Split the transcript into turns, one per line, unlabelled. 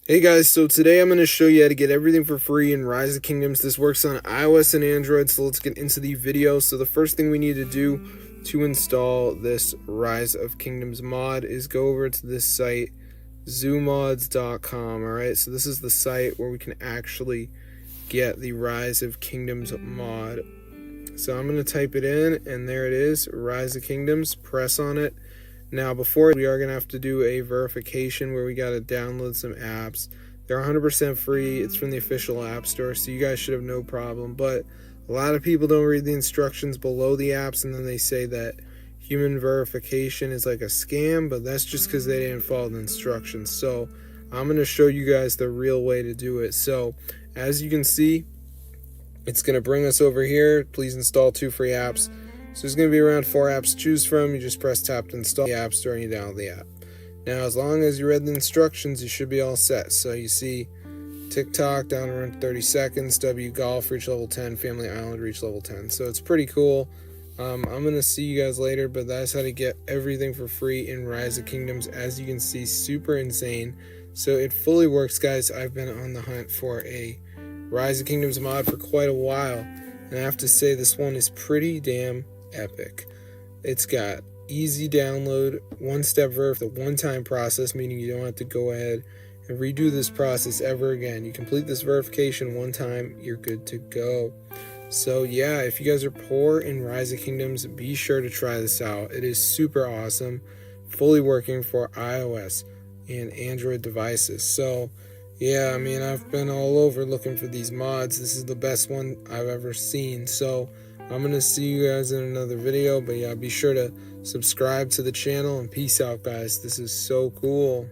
Hey guys, so today I'm going to show you how to get everything for free in Rise of Kingdoms. This works on iOS and Android, so let's get into the video. So the first thing we need to do to install this Rise of Kingdoms mod is go over to this site, zoomods.com. Alright, so this is the site where we can actually get the Rise of Kingdoms mod. So I'm going to type it in, and there it is, Rise of Kingdoms. Press on it. Now, before we are going to have to do a verification where we got to download some apps. They're 100% free. It's from the official app store, so you guys should have no problem. But a lot of people don't read the instructions below the apps, and then they say that human verification is like a scam, but that's just because they didn't follow the instructions. So I'm going to show you guys the real way to do it. So as you can see, it's going to bring us over here. Please install 2 free apps. So there's going to be around 4 apps to choose from. You just press tap to install the app store and you download the app. Now, as long as you read the instructions, you should be all set. So you see TikTok down around 30 seconds, W Golf reach level 10, Family Island reach level 10. So it's pretty cool. I'm going to see you guys later, but that's how to get everything for free in Rise of Kingdoms. As you can see, super insane. So it fully works, guys. I've been on the hunt for a Rise of Kingdoms mod for quite a while, and I have to say this one is pretty damn epic. It's got easy download, one-step verif, the one-time process, meaning you don't have to go ahead and redo this process ever again. You complete this verification one time, you're good to go. So yeah, if you guys are poor in Rise of Kingdoms, be sure to try this out. It is super awesome, fully working for iOS and Android devices. So yeah, I mean, I've been all over looking for these mods. This is the best one I've ever seen. So I'm going to see you guys in another video. But yeah, be sure to subscribe to the channel, and peace out, guys. This is so cool.